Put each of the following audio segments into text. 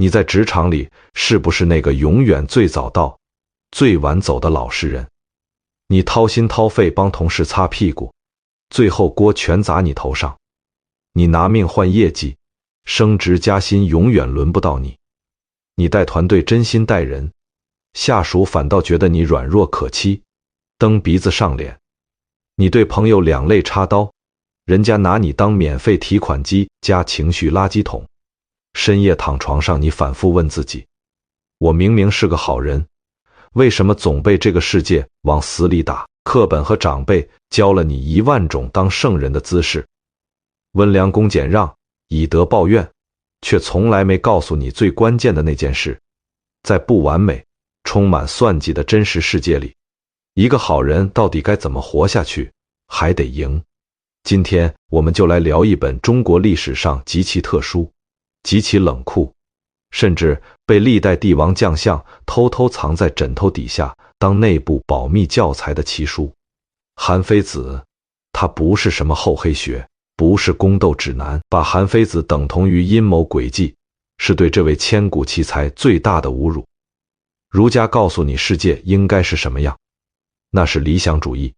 你在职场里是不是那个永远最早到、最晚走的老实人？你掏心掏肺帮同事擦屁股，最后锅全砸你头上。你拿命换业绩，升职加薪永远轮不到你。你带团队真心待人，下属反倒觉得你软弱可欺，蹬鼻子上脸。你对朋友两肋插刀，人家拿你当免费提款机加情绪垃圾桶。深夜躺床上，你反复问自己，我明明是个好人，为什么总被这个世界往死里打？课本和长辈教了你10000种当圣人的姿势，温良恭俭让，以德报怨，却从来没告诉你最关键的那件事。在不完美、充满算计的真实世界里，一个好人到底该怎么活下去？还得赢。今天我们就来聊一本中国历史上极其特殊、极其冷酷，甚至被历代帝王将相偷偷藏在枕头底下当内部保密教材的奇书《韩非子》。它不是什么厚黑学，不是宫斗指南，把韩非子等同于阴谋诡计，是对这位千古奇才最大的侮辱。儒家告诉你世界应该是什么样，那是理想主义；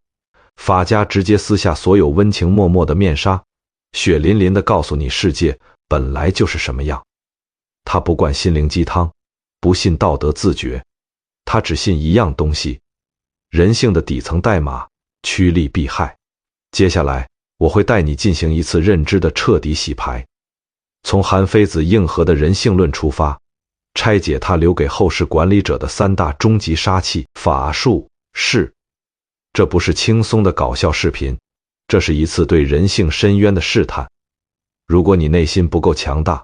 法家直接撕下所有温情脉脉的面纱，血淋淋地告诉你世界本来就是什么样。他不灌心灵鸡汤，不信道德自觉，他只信一样东西：人性的底层代码，趋利避害。接下来我会带你进行一次认知的彻底洗牌，从韩非子硬核的人性论出发，拆解他留给后世管理者的3大终极杀器：法术、势。这不是轻松的搞笑视频，这是一次对人性深渊的试探。如果你内心不够强大，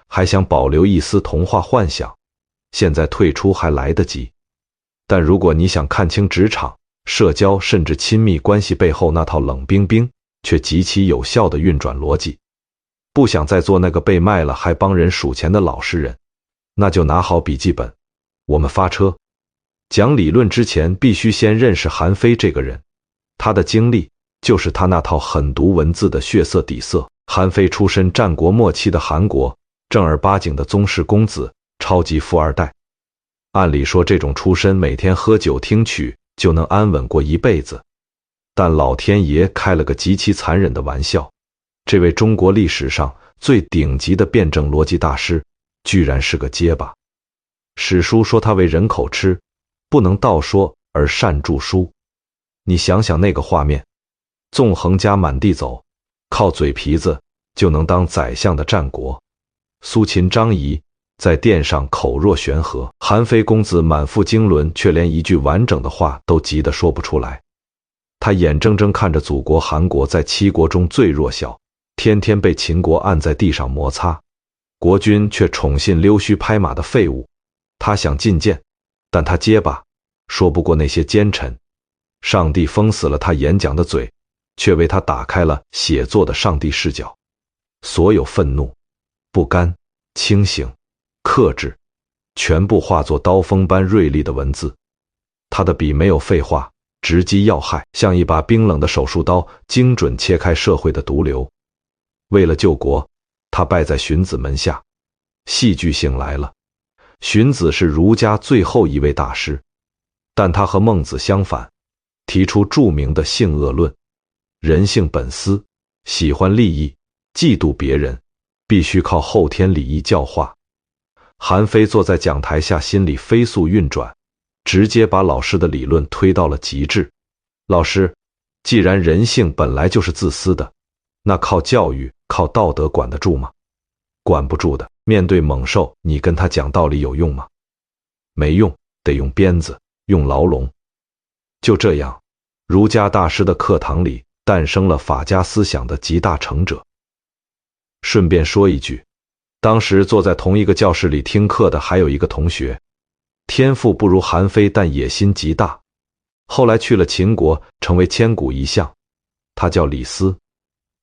还想保留一丝童话幻想，现在退出还来得及。但如果你想看清职场、社交甚至亲密关系背后那套冷冰冰却极其有效的运转逻辑，不想再做那个被卖了还帮人数钱的老实人，那就拿好笔记本，我们发车。讲理论之前，必须先认识韩非这个人，他的经历就是他那套狠毒文字的血色底色。韩非出身战国末期的韩国，正儿八经的宗室公子，超级富二代。按理说这种出身每天喝酒听曲就能安稳过一辈子，但老天爷开了个极其残忍的玩笑，这位中国历史上最顶级的辩证逻辑大师居然是个结巴。史书说他为人口吃，不能道说而善著书。你想想那个画面，纵横家满地走，靠嘴皮子就能当宰相的战国，苏秦张仪在殿上口若悬河，韩非公子满腹经纶，却连一句完整的话都急得说不出来。他眼睁睁看着祖国韩国在7国中最弱小，天天被秦国按在地上摩擦，国君却宠信溜须拍马的废物。他想进谏，但他结巴，说不过那些奸臣。上帝封死了他演讲的嘴，却为他打开了写作的上帝视角。所有愤怒、不甘、清醒、克制，全部化作刀锋般锐利的文字。他的笔没有废话，直击要害，像一把冰冷的手术刀，精准切开社会的毒瘤。为了救国，他拜在荀子门下。戏剧性来了，荀子是儒家最后一位大师，但他和孟子相反，提出著名的性恶论。人性本私，喜欢利益，嫉妒别人，必须靠后天礼仪教化。韩非坐在讲台下，心里飞速运转，直接把老师的理论推到了极致。老师，既然人性本来就是自私的，那靠教育、靠道德管得住吗？管不住的。面对猛兽，你跟他讲道理有用吗？没用，得用鞭子，用牢笼。就这样，儒家大师的课堂里诞生了法家思想的集大成者。顺便说一句，当时坐在同一个教室里听课的还有一个同学，天赋不如韩非，但野心极大，后来去了秦国，成为千古一相。他叫李斯，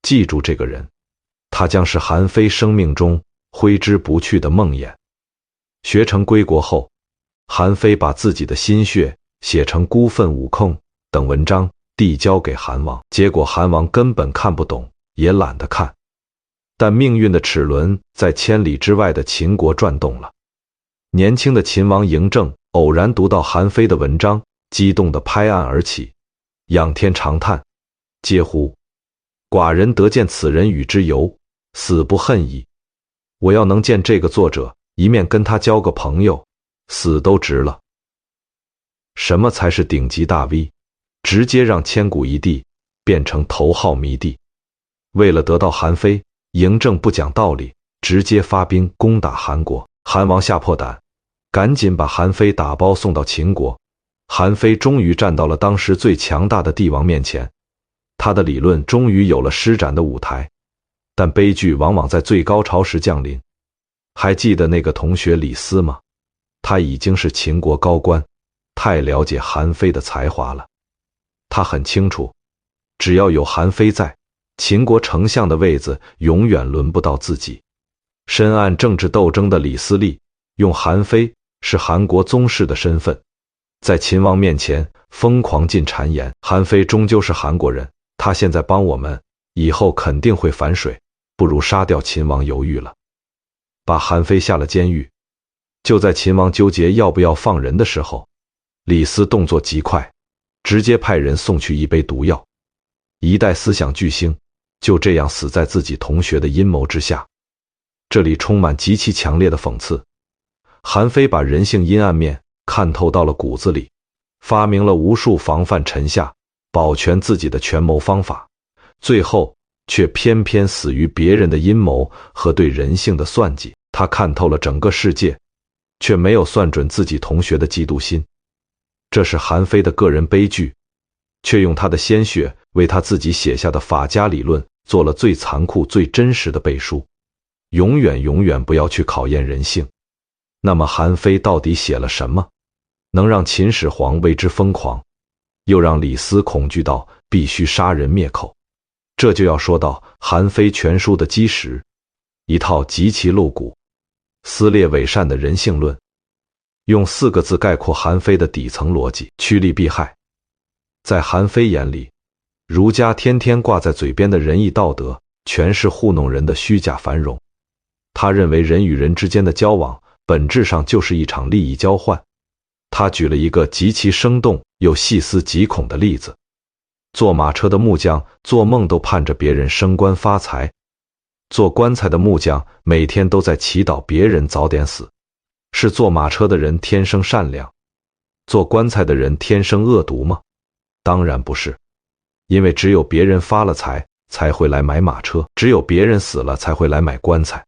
记住这个人，他将是韩非生命中挥之不去的梦魇。学成归国后，韩非把自己的心血写成《孤愤悟空》等文章递交给韩王，结果韩王根本看不懂，也懒得看。但命运的齿轮在千里之外的秦国转动了。年轻的秦王嬴政偶然读到韩非的文章，激动地拍案而起，仰天长叹，嗟乎！寡人得见此人与之游，死不恨矣。我要能见这个作者一面，跟他交个朋友，死都值了。什么才是顶级大 V？ 直接让千古一帝变成头号迷弟。为了得到韩非，嬴政不讲道理，直接发兵攻打韩国。韩王吓破胆，赶紧把韩非打包送到秦国。韩非终于站到了当时最强大的帝王面前，他的理论终于有了施展的舞台。但悲剧往往在最高潮时降临。还记得那个同学李斯吗？他已经是秦国高官，太了解韩非的才华了。他很清楚，只要有韩非在，秦国丞相的位子永远轮不到自己。深谙政治斗争的李斯利用韩非是韩国宗室的身份，在秦王面前疯狂进谗言，韩非终究是韩国人，他现在帮我们，以后肯定会反水，不如杀掉秦王犹豫了，把韩非下了监狱。就在秦王纠结要不要放人的时候，李斯动作极快，直接派人送去一杯毒药。一代思想巨星就这样死在自己同学的阴谋之下。这里充满极其强烈的讽刺。韩非把人性阴暗面看透到了骨子里，发明了无数防范臣下、保全自己的权谋方法，最后却偏偏死于别人的阴谋和对人性的算计。他看透了整个世界，却没有算准自己同学的嫉妒心。这是韩非的个人悲剧，却用他的鲜血为他自己写下的法家理论做了最残酷、最真实的背书。永远永远不要去考验人性。那么韩非到底写了什么，能让秦始皇为之疯狂，又让李斯恐惧到必须杀人灭口？这就要说到韩非全书的基石，一套极其露骨、撕裂伪善的人性论，用4个字概括韩非的底层逻辑：趋利避害。在韩非眼里，儒家天天挂在嘴边的仁义道德，全是糊弄人的虚假繁荣。他认为人与人之间的交往本质上就是一场利益交换。他举了一个极其生动又细思极恐的例子：坐马车的木匠做梦都盼着别人升官发财，做棺材的木匠每天都在祈祷别人早点死。是坐马车的人天生善良，做棺材的人天生恶毒吗？当然不是，因为只有别人发了财才会来买马车，只有别人死了才会来买棺材。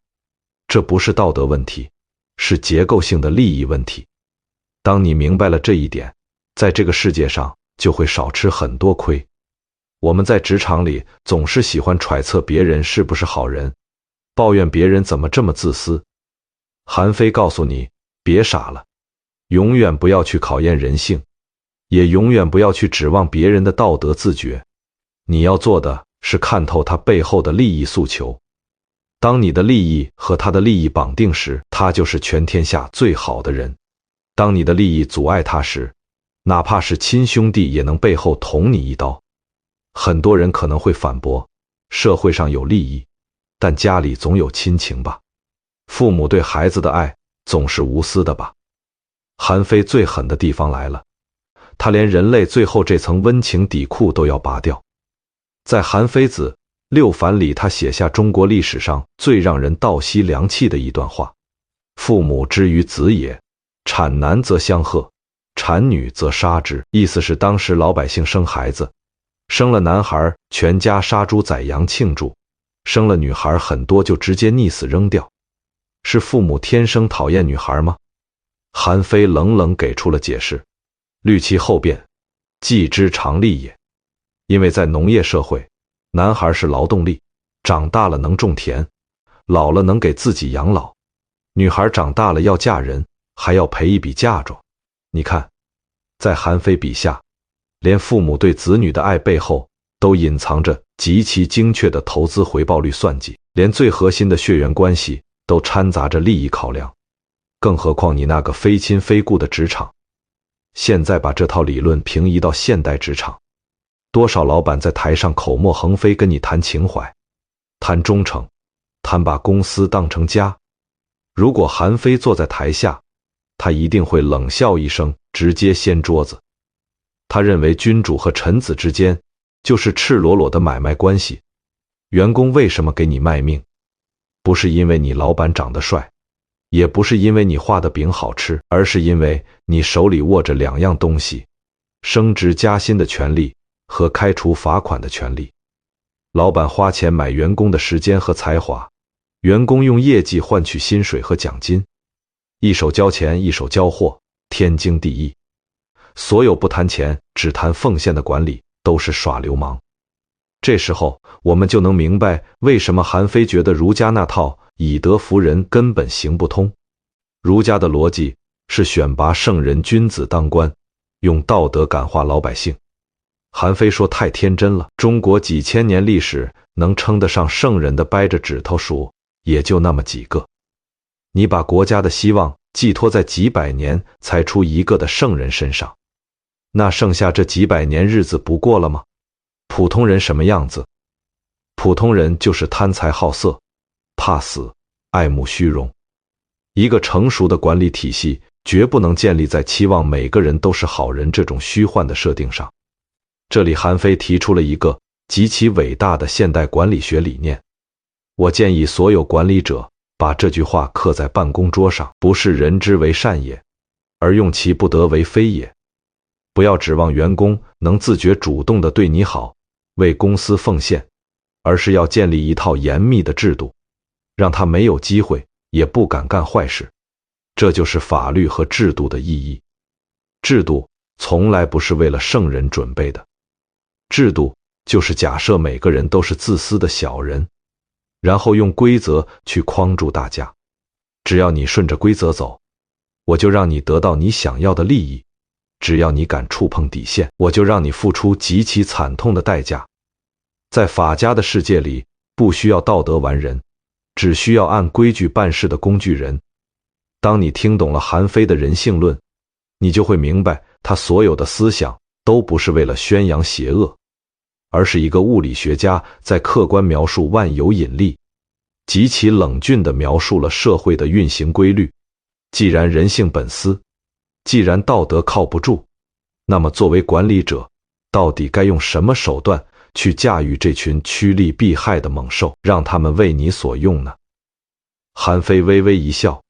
这不是道德问题，是结构性的利益问题。当你明白了这一点，在这个世界上就会少吃很多亏。我们在职场里总是喜欢揣测别人是不是好人，抱怨别人怎么这么自私。韩非告诉你，别傻了，永远不要去考验人性，也永远不要去指望别人的道德自觉。你要做的是看透他背后的利益诉求。当你的利益和他的利益绑定时，他就是全天下最好的人。当你的利益阻碍他时，哪怕是亲兄弟也能背后捅你一刀。很多人可能会反驳，社会上有利益，但家里总有亲情吧？父母对孩子的爱总是无私的吧？韩非最狠的地方来了，他连人类最后这层温情底裤都要拔掉。在《韩非子·六反》里，他写下中国历史上最让人倒吸凉气的一段话：父母之于子也，产男则相贺，产女则杀之。意思是当时老百姓生孩子，生了男孩全家杀猪宰羊庆祝，生了女孩很多就直接溺死扔掉。是父母天生讨厌女孩吗？韩非冷冷给出了解释：虑其后变，计之常利也。因为在农业社会，男孩是劳动力，长大了能种田，老了能给自己养老；女孩长大了要嫁人，还要赔一笔嫁妆。你看，在韩非笔下，连父母对子女的爱背后都隐藏着极其精确的投资回报率算计，连最核心的血缘关系都掺杂着利益考量。更何况你那个非亲非故的职场。现在把这套理论平移到现代职场，多少老板在台上口沫横飞跟你谈情怀，谈忠诚，他把公司当成家。如果韩非坐在台下，他一定会冷笑一声，直接掀桌子。他认为君主和臣子之间就是赤裸裸的买卖关系。员工为什么给你卖命？不是因为你老板长得帅，也不是因为你画的饼好吃，而是因为你手里握着两样东西：升职加薪的权利和开除罚款的权利。老板花钱买员工的时间和才华，员工用业绩换取薪水和奖金，一手交钱一手交货，天经地义。所有不谈钱只谈奉献的管理都是耍流氓。这时候我们就能明白为什么韩非觉得儒家那套以德服人根本行不通。儒家的逻辑是选拔圣人君子当官，用道德感化老百姓。韩非说太天真了，中国几千年历史能称得上圣人的掰着指头数也就那么几个。你把国家的希望寄托在几百年才出一个的圣人身上，那剩下这几百年日子不过了吗？普通人什么样子？普通人就是贪财好色，怕死，爱慕虚荣。一个成熟的管理体系绝不能建立在期望每个人都是好人这种虚幻的设定上。这里韩非提出了一个极其伟大的现代管理学理念，我建议所有管理者把这句话刻在办公桌上，不是人之为善也，而用其不得为非也。不要指望员工能自觉主动地对你好，为公司奉献，而是要建立一套严密的制度，让他没有机会，也不敢干坏事。这就是法律和制度的意义。制度从来不是为了圣人准备的，制度就是假设每个人都是自私的小人，然后用规则去框住大家。只要你顺着规则走，我就让你得到你想要的利益；只要你敢触碰底线，我就让你付出极其惨痛的代价。在法家的世界里，不需要道德完人，只需要按规矩办事的工具人。当你听懂了韩非的人性论，你就会明白他所有的思想都不是为了宣扬邪恶，而是一个物理学家在客观描述万有引力，极其冷峻地描述了社会的运行规律。既然人性本私，既然道德靠不住，那么作为管理者，到底该用什么手段去驾驭这群趋利避害的猛兽，让他们为你所用呢？韩非微微一笑，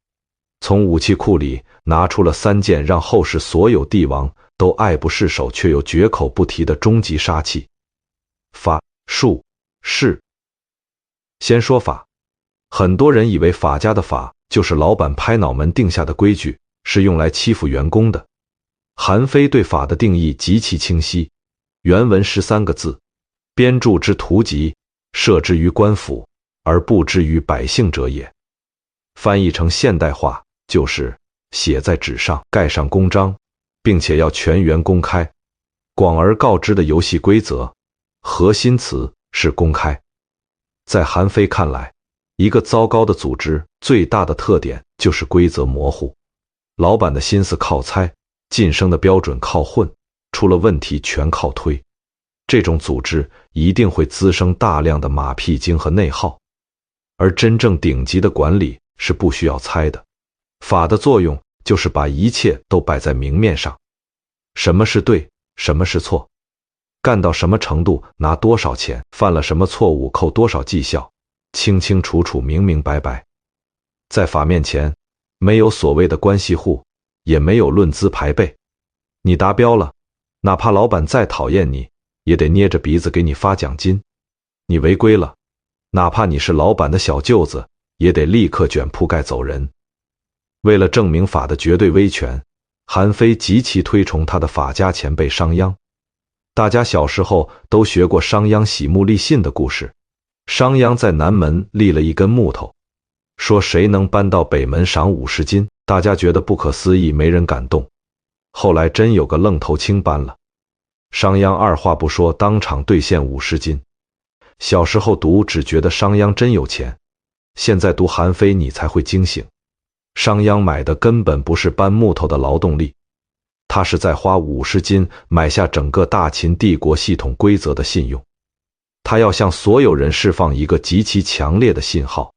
从武器库里拿出了3件让后世所有帝王都爱不释手却又绝口不提的终极杀器：法、术、势。先说法，很多人以为法家的法就是老板拍脑门定下的规矩，是用来欺负员工的。韩非对法的定义极其清晰，原文13个字：编著之图籍，设之于官府，而布之于百姓者也。翻译成现代化就是写在纸上，盖上公章，并且要全员公开，广而告之的游戏规则。核心词是公开。在韩非看来，一个糟糕的组织最大的特点就是规则模糊，老板的心思靠猜，晋升的标准靠混，出了问题全靠推。这种组织一定会滋生大量的马屁精和内耗，而真正顶级的管理是不需要猜的。法的作用就是把一切都摆在明面上，什么是对，什么是错，干到什么程度拿多少钱，犯了什么错误扣多少绩效，清清楚楚明明白白。在法面前，没有所谓的关系户，也没有论资排辈。你达标了，哪怕老板再讨厌你，也得捏着鼻子给你发奖金；你违规了，哪怕你是老板的小舅子，也得立刻卷铺盖走人。为了证明法的绝对威权，韩非极其推崇他的法家前辈商鞅。大家小时候都学过商鞅洗木立信的故事。商鞅在南门立了一根木头，说谁能搬到北门赏50斤。大家觉得不可思议，没人敢动。后来真有个愣头青搬了，商鞅二话不说，当场兑现50斤。小时候读只觉得商鞅真有钱，现在读韩非你才会惊醒，商鞅买的根本不是搬木头的劳动力，他是在花50斤买下整个大秦帝国系统规则的信用。他要向所有人释放一个极其强烈的信号：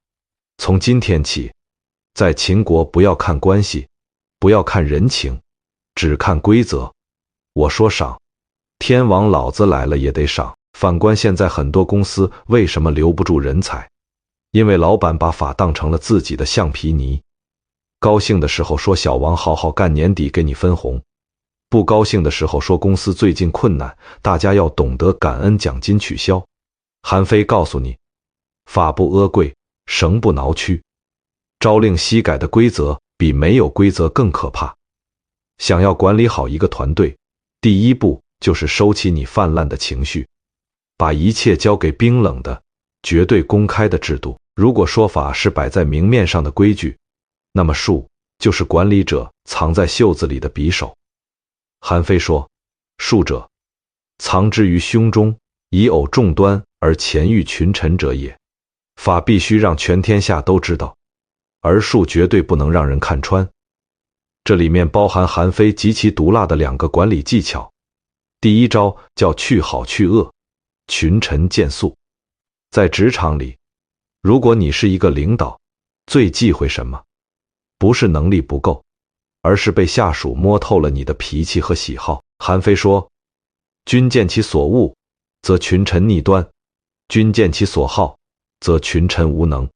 从今天起，在秦国不要看关系，不要看人情，只看规则。我说赏，天王老子来了也得赏。反观现在很多公司为什么留不住人才？因为老板把法当成了自己的橡皮泥。高兴的时候说小王好好干，年底给你分红；不高兴的时候说公司最近困难，大家要懂得感恩，奖金取消。韩非告诉你，法不阿贵，绳不挠屈，朝令夕改的规则比没有规则更可怕。想要管理好一个团队，第一步就是收起你泛滥的情绪，把一切交给冰冷的、绝对公开的制度。如果说法是摆在明面上的规矩，那么术就是管理者藏在袖子里的匕首。韩非说，术者，藏之于胸中，以偶众端而前御群臣者也。法必须让全天下都知道，而术绝对不能让人看穿。这里面包含韩非极其毒辣的2个管理技巧。第一招叫去好去恶，群臣见素。在职场里，如果你是一个领导，最忌讳什么？不是能力不够，而是被下属摸透了你的脾气和喜好。韩非说，君见其所恶，则群臣逆端；君见其所好，则群臣无能。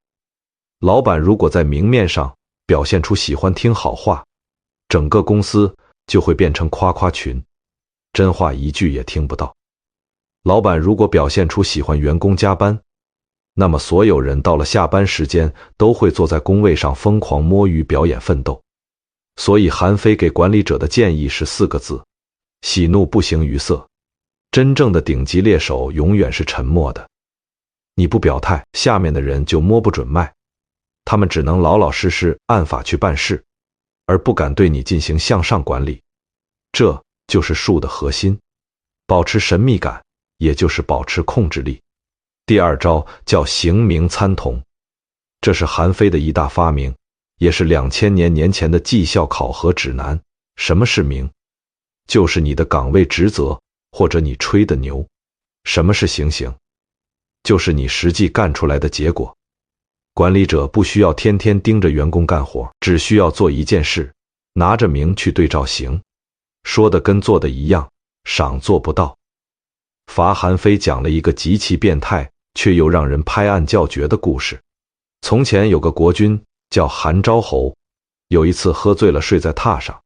老板如果在明面上表现出喜欢听好话，整个公司就会变成夸夸群，真话一句也听不到。老板如果表现出喜欢员工加班，那么所有人到了下班时间都会坐在工位上疯狂摸鱼表演奋斗。所以韩非给管理者的建议是4个字：喜怒不形于色。真正的顶级猎手永远是沉默的。你不表态，下面的人就摸不准脉，他们只能老老实实按法去办事，而不敢对你进行向上管理。这就是术的核心，保持神秘感，也就是保持控制力。第二招叫行名参同，这是韩非的一大发明，也是2000年前的绩效考核指南。什么是名？就是你的岗位职责，或者你吹的牛。什么是行？就是你实际干出来的结果。管理者不需要天天盯着员工干活，只需要做一件事，拿着名去对照行，说的跟做的一样，赏做不到。韩非讲了一个极其变态却又让人拍案叫绝的故事。从前有个国君叫韩昭侯，有一次喝醉了睡在榻上，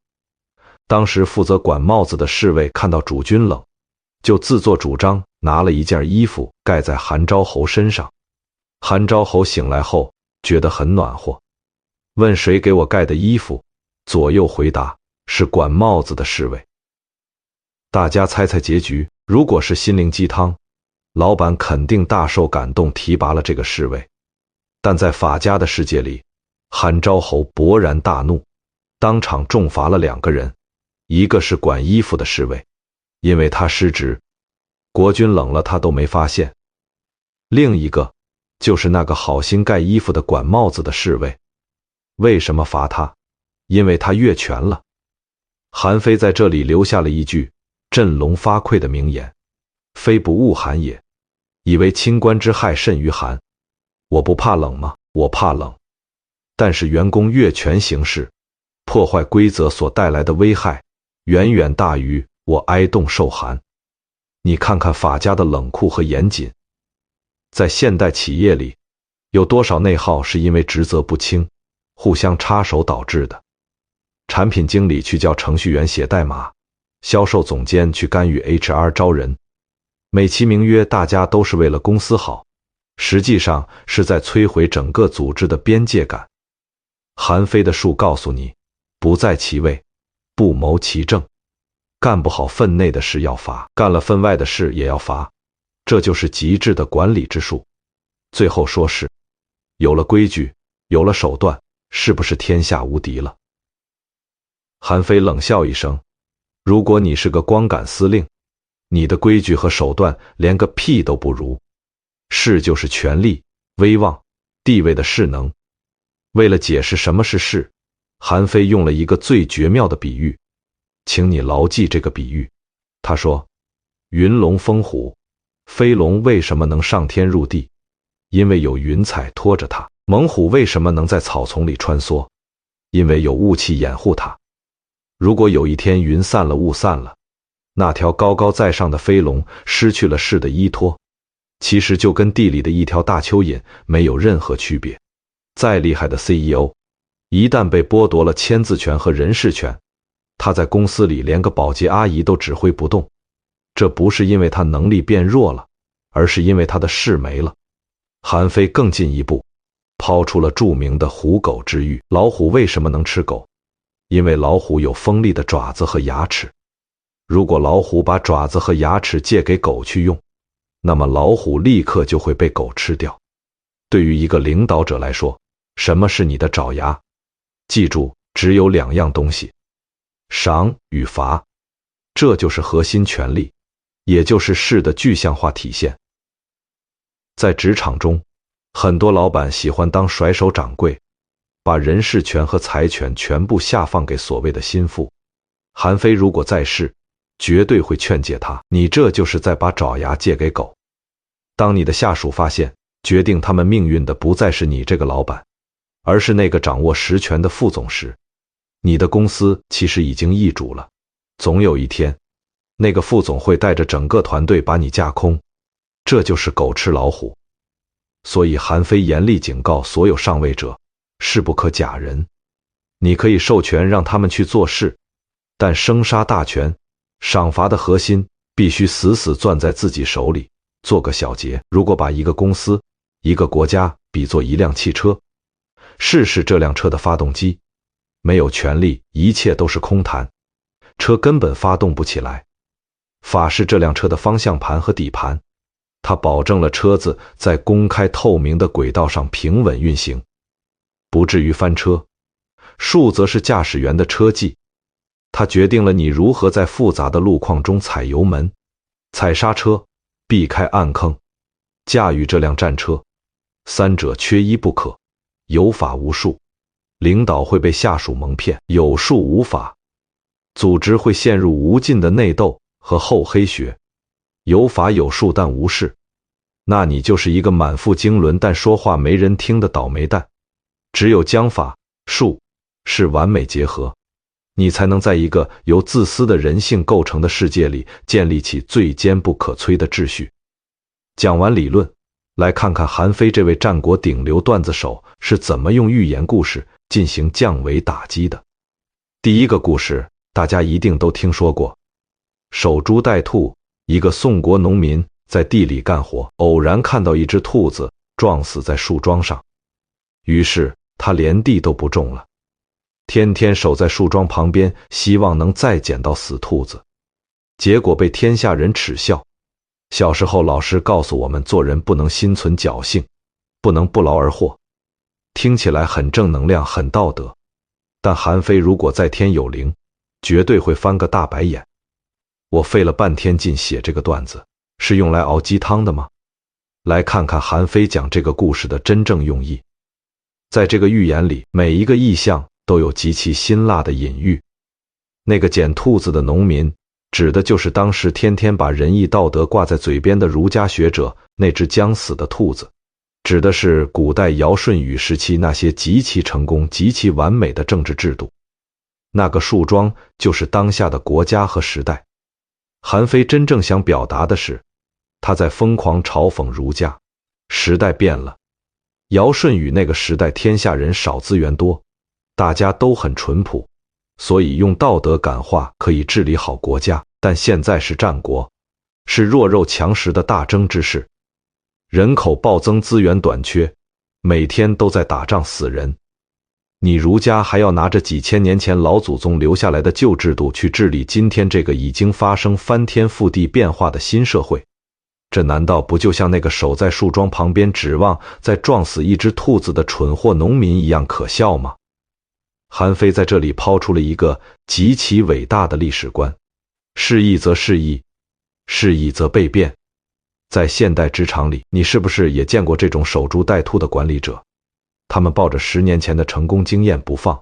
当时负责管帽子的侍卫看到主君冷，就自作主张拿了一件衣服盖在韩昭侯身上。韩昭侯醒来后觉得很暖和，问谁给我盖的衣服，左右回答是管帽子的侍卫。大家猜猜结局，如果是心灵鸡汤，老板肯定大受感动，提拔了这个侍卫。但在法家的世界里，韩昭侯勃然大怒，当场重罚了2个人，一个是管衣服的侍卫，因为他失职，国君冷了他都没发现；另一个就是那个好心盖衣服的管帽子的侍卫。为什么罚他？因为他越权了。韩非在这里留下了一句振聋发聩的名言：非不恶寒也，以为清官之害甚于寒。我不怕冷吗？我怕冷，但是员工越权行事，破坏规则所带来的危害远远大于我挨冻受寒。你看看法家的冷酷和严谨。在现代企业里，有多少内耗是因为职责不清、互相插手导致的？产品经理去教程序员写代码，销售总监去干预 HR 招人，美其名曰大家都是为了公司好，实际上是在摧毁整个组织的边界感。韩非的术告诉你，不在其位，不谋其政，干不好分内的事要罚，干了分外的事也要罚，这就是极致的管理之术。最后说是，有了规矩，有了手段，是不是天下无敌了？韩非冷笑一声，如果你是个光杆司令，你的规矩和手段连个屁都不如。势就是权力、威望、地位的势能。为了解释什么是势，韩非用了一个最绝妙的比喻，请你牢记这个比喻。他说，云龙风虎，飞龙为什么能上天入地？因为有云彩拖着它。猛虎为什么能在草丛里穿梭？因为有雾气掩护它。如果有一天云散了，雾散了，那条高高在上的飞龙失去了势的依托，其实就跟地里的一条大蚯蚓没有任何区别。再厉害的 CEO， 一旦被剥夺了签字权和人事权，他在公司里连个保洁阿姨都指挥不动。这不是因为他能力变弱了，而是因为他的势没了。韩非更进一步，抛出了著名的虎狗之喻。老虎为什么能吃狗？因为老虎有锋利的爪子和牙齿。如果老虎把爪子和牙齿借给狗去用，那么老虎立刻就会被狗吃掉。对于一个领导者来说，什么是你的爪牙？记住，只有2样东西：赏与罚。这就是核心权力，也就是势的具象化体现。在职场中，很多老板喜欢当甩手掌柜，把人事权和财权全部下放给所谓的心腹。韩非如果在世，绝对会劝诫他，你这就是在把爪牙借给狗。当你的下属发现，决定他们命运的不再是你这个老板，而是那个掌握实权的副总时，你的公司其实已经易主了。总有一天，那个副总会带着整个团队把你架空，这就是狗吃老虎。所以韩非严厉警告所有上位者，事不可假人。你可以授权让他们去做事，但生杀大权、赏罚的核心必须死死攥在自己手里。做个小结，如果把一个公司、一个国家比作一辆汽车，试试这辆车的发动机，没有权力，一切都是空谈，车根本发动不起来。法是这辆车的方向盘和底盘，它保证了车子在公开透明的轨道上平稳运行，不至于翻车。术则是驾驶员的车技，它决定了你如何在复杂的路况中踩油门、踩刹车、避开暗坑，驾驭这辆战车。三者缺一不可。有法无术，领导会被下属蒙骗；有术无法，组织会陷入无尽的内斗和厚黑学。有法有术但无事，那你就是一个满腹经纶但说话没人听的倒霉蛋。只有将法、术是完美结合，你才能在一个由自私的人性构成的世界里建立起最坚不可摧的秩序。讲完理论，来看看韩非这位战国顶流段子手是怎么用寓言故事进行降维打击的。第一个故事大家一定都听说过，守株待兔。一个宋国农民在地里干活，偶然看到一只兔子撞死在树桩上，于是他连地都不种了，天天守在树桩旁边，希望能再捡到死兔子。结果被天下人耻笑。小时候老师告诉我们，做人不能心存侥幸，不能不劳而获，听起来很正能量，很道德。但韩非如果在天有灵，绝对会翻个大白眼。我费了半天劲写这个段子，是用来熬鸡汤的吗？来看看韩非讲这个故事的真正用意。在这个寓言里，每一个意象都有极其辛辣的隐喻。那个捡兔子的农民，指的就是当时天天把仁义道德挂在嘴边的儒家学者，那只将死的兔子，指的是古代尧舜禹时期那些极其成功、极其完美的政治制度。那个树桩就是当下的国家和时代。韩非真正想表达的是，他在疯狂嘲讽儒家。时代变了，尧舜禹那个时代天下人少，资源多，大家都很淳朴，所以用道德感化可以治理好国家。但现在是战国，是弱肉强食的大争之势，人口暴增，资源短缺，每天都在打仗死人。你儒家还要拿着几千年前老祖宗留下来的旧制度去治理今天这个已经发生翻天覆地变化的新社会，这难道不就像那个守在树桩旁边指望再撞死一只兔子的蠢货农民一样可笑吗？韩非在这里抛出了一个极其伟大的历史观：是义则是义，是义则被变。在现代职场里，你是不是也见过这种守株待兔的管理者？他们抱着10年前的成功经验不放，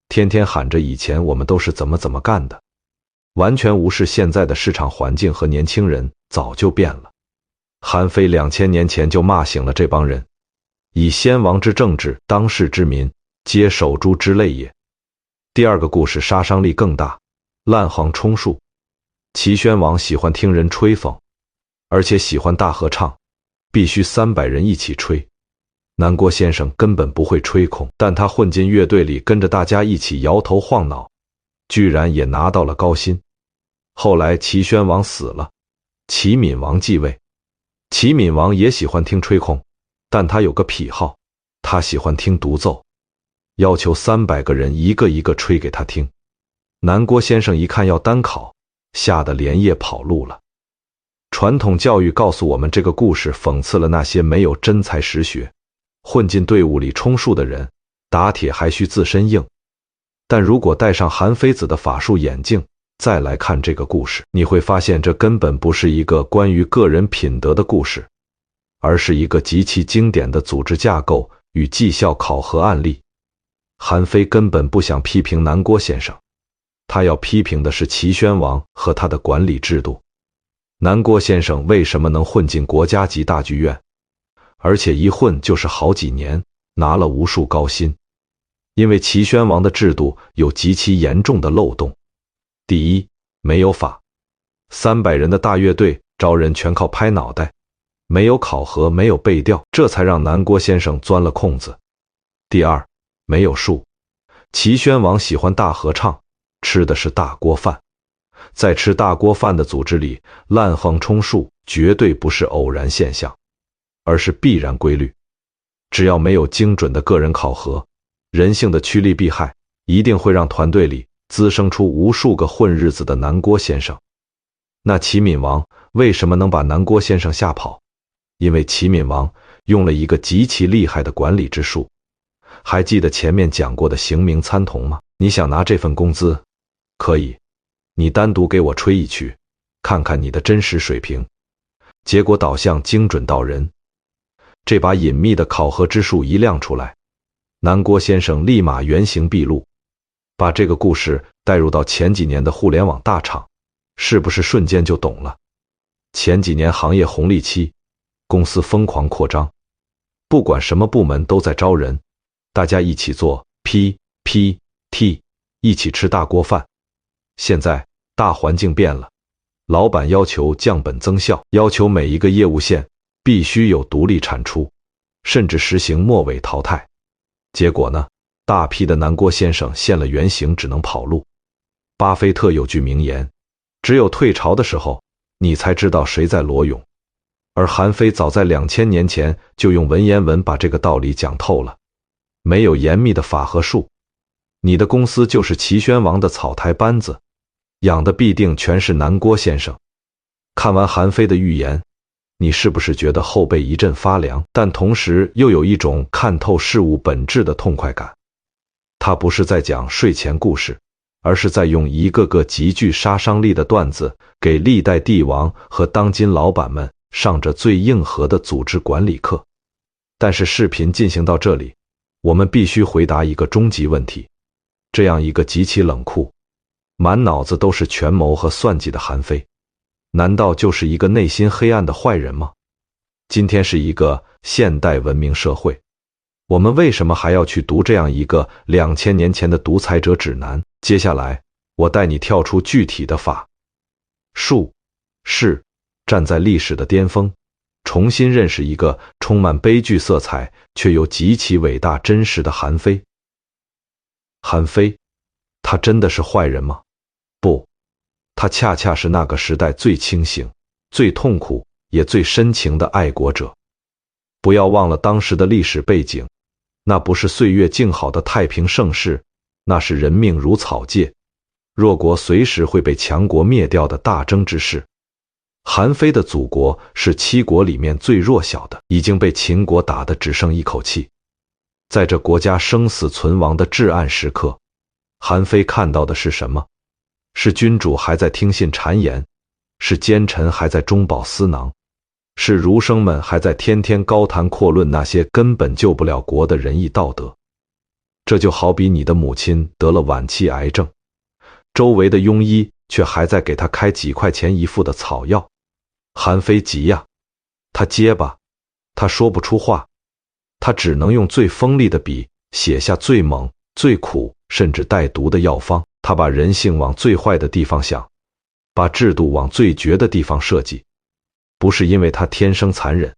天天喊着以前我们都是怎么干的，完全无视现在的市场环境和年轻人早就变了。韩非2000年前就骂醒了这帮人，以先王之政治，当世之民，皆守株之类也。第二个故事杀伤力更大，滥横充数。齐宣王喜欢听人吹风，而且喜欢大合唱，必须300人一起吹。南郭先生根本不会吹空，但他混进乐队里，跟着大家一起摇头晃脑，居然也拿到了高薪。后来齐宣王死了，齐闵王继位。齐闵王也喜欢听吹空，但他有个癖好，他喜欢听独奏，要求300个人一个一个吹给他听。南郭先生一看要单考，吓得连夜跑路了。传统教育告诉我们，这个故事讽刺了那些没有真才实学，混进队伍里充数的人，打铁还需自身硬。但如果戴上韩非子的法术眼镜，再来看这个故事，你会发现这根本不是一个关于个人品德的故事，而是一个极其经典的组织架构与绩效考核案例。韩非根本不想批评南郭先生，他要批评的是齐宣王和他的管理制度。南郭先生为什么能混进国家级大剧院，而且一混就是好几年，拿了无数高薪？因为齐宣王的制度有极其严重的漏洞。第一，没有法，300人的大乐队招人全靠拍脑袋，没有考核，没有背调，这才让南郭先生钻了空子。第二，没有术，齐宣王喜欢大合唱，吃的是大锅饭。在吃大锅饭的组织里，滥横充数绝对不是偶然现象，而是必然规律。只要没有精准的个人考核，人性的趋利避害一定会让团队里滋生出无数个混日子的南郭先生。那齐闵王为什么能把南郭先生吓跑？因为齐闵王用了一个极其厉害的管理之术。还记得前面讲过的刑名参同吗？你想拿这份工资，可以，你单独给我吹一曲，看看你的真实水平。结果导向精准到人，这把隐秘的考核之术一亮出来，南郭先生立马原形毕露。把这个故事带入到前几年的互联网大厂，是不是瞬间就懂了？前几年行业红利期，公司疯狂扩张，不管什么部门都在招人，大家一起做 PPT， 一起吃大锅饭。现在大环境变了，老板要求降本增效，要求每一个业务线必须有独立产出，甚至实行末尾淘汰。结果呢，大批的南郭先生现了原形，只能跑路。巴菲特有句名言，只有退潮的时候，你才知道谁在裸泳。而韩非早在2000年前就用文言文把这个道理讲透了。没有严密的法和术，你的公司就是齐宣王的草台班子，养的必定全是南郭先生。看完韩非的预言，你是不是觉得后背一阵发凉？但同时又有一种看透事物本质的痛快感。他不是在讲睡前故事，而是在用一个个极具杀伤力的段子，给历代帝王和当今老板们上着最硬核的组织管理课。但是视频进行到这里，我们必须回答一个终极问题：这样一个极其冷酷、满脑子都是权谋和算计的韩非，难道就是一个内心黑暗的坏人吗？今天是一个现代文明社会，我们为什么还要去读这样一个2000年前的独裁者指南？接下来，我带你跳出具体的法、术、势，站在历史的巅峰，重新认识一个充满悲剧色彩却又极其伟大真实的韩非。韩非，他真的是坏人吗？不，他恰恰是那个时代最清醒、最痛苦也最深情的爱国者。不要忘了当时的历史背景，那不是岁月静好的太平盛世，那是人命如草芥，弱国随时会被强国灭掉的大争之势。韩非的祖国是7国里面最弱小的，已经被秦国打得只剩一口气。在这国家生死存亡的至暗时刻，韩非看到的是什么？是君主还在听信谗言，是奸臣还在中饱私囊，是儒生们还在天天高谈阔论那些根本救不了国的仁义道德。这就好比你的母亲得了晚期癌症，周围的庸医却还在给她开几块钱一副的草药。韩非急呀，他结巴，他说不出话，他只能用最锋利的笔写下最猛、最苦，甚至带毒的药方。他把人性往最坏的地方想，把制度往最绝的地方设计，不是因为他天生残忍，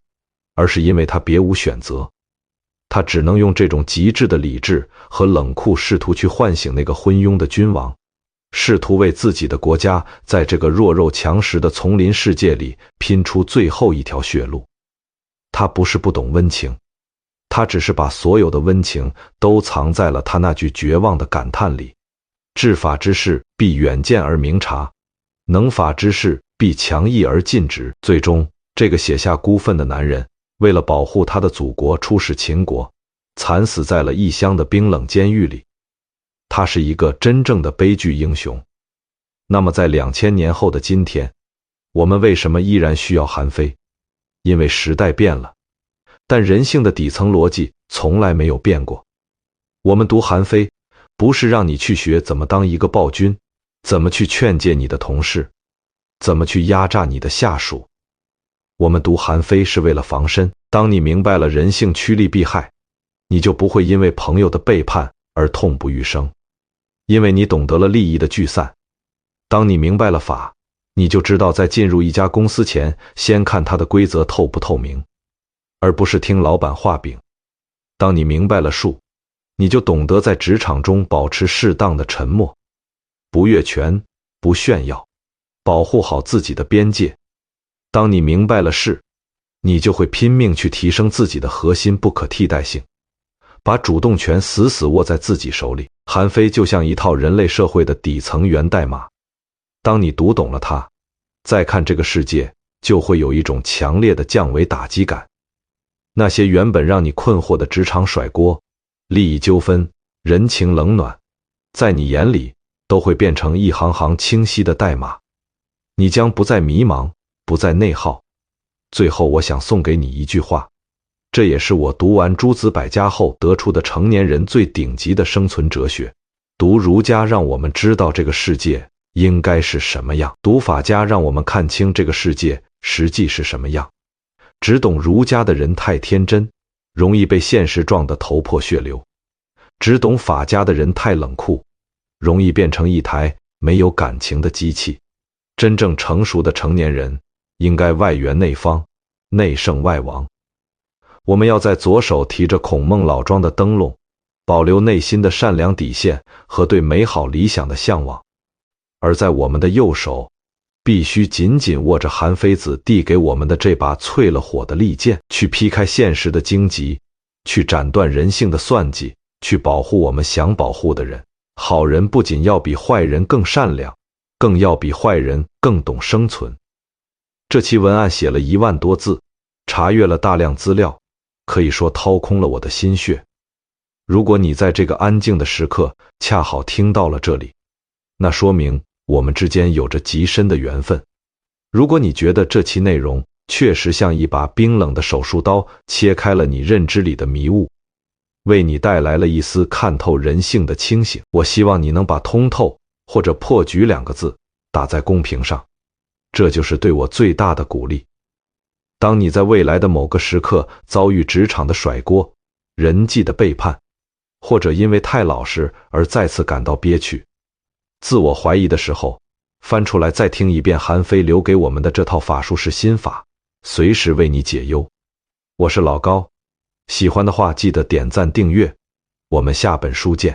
而是因为他别无选择。他只能用这种极致的理智和冷酷，试图去唤醒那个昏庸的君王，试图为自己的国家在这个弱肉强食的丛林世界里拼出最后一条血路。他不是不懂温情，他只是把所有的温情都藏在了他那句绝望的感叹里：治法之事必远见而明察，能法之事必强毅而尽职。最终，这个写下孤愤的男人为了保护他的祖国出使秦国，惨死在了异乡的冰冷监狱里。他是一个真正的悲剧英雄。那么在2000年后的今天，我们为什么依然需要韩非？因为时代变了，但人性的底层逻辑从来没有变过。我们读韩非，不是让你去学怎么当一个暴君，怎么去劝诫你的同事，怎么去压榨你的下属。我们读韩非是为了防身。当你明白了人性趋利避害，你就不会因为朋友的背叛而痛不欲生，因为你懂得了利益的聚散。当你明白了法，你就知道在进入一家公司前，先看它的规则透不透明，而不是听老板画饼。当你明白了术，你就懂得在职场中保持适当的沉默，不越权，不炫耀，保护好自己的边界。当你明白了事，你就会拼命去提升自己的核心不可替代性，把主动权死死握在自己手里。韩非就像一套人类社会的底层源代码，当你读懂了它，再看这个世界，就会有一种强烈的降维打击感。那些原本让你困惑的职场甩锅、利益纠纷、人情冷暖，在你眼里都会变成一行行清晰的代码，你将不再迷茫，不再内耗。最后我想送给你一句话，这也是我读完诸子百家后得出的成年人最顶级的生存哲学。读儒家让我们知道这个世界应该是什么样，读法家让我们看清这个世界实际是什么样。只懂儒家的人太天真，容易被现实撞得头破血流；只懂法家的人太冷酷，容易变成一台没有感情的机器。真正成熟的成年人应该外圆内方，内圣外王。我们要在左手提着孔孟老庄的灯笼，保留内心的善良底线和对美好理想的向往，而在我们的右手必须紧紧握着韩非子递给我们的这把淬了火的利剑，去劈开现实的荆棘，去斩断人性的算计，去保护我们想保护的人。好人不仅要比坏人更善良，更要比坏人更懂生存。这期文案写了1万多字，查阅了大量资料，可以说掏空了我的心血。如果你在这个安静的时刻恰好听到了这里，那说明我们之间有着极深的缘分。如果你觉得这期内容确实像一把冰冷的手术刀，切开了你认知里的迷雾，为你带来了一丝看透人性的清醒，我希望你能把通透或者破局2个字打在公屏上，这就是对我最大的鼓励。当你在未来的某个时刻遭遇职场的甩锅、人际的背叛，或者因为太老实而再次感到憋屈、自我怀疑的时候，翻出来再听一遍韩非留给我们的这套法术式心法，随时为你解忧。我是老高，喜欢的话记得点赞订阅，我们下本书见。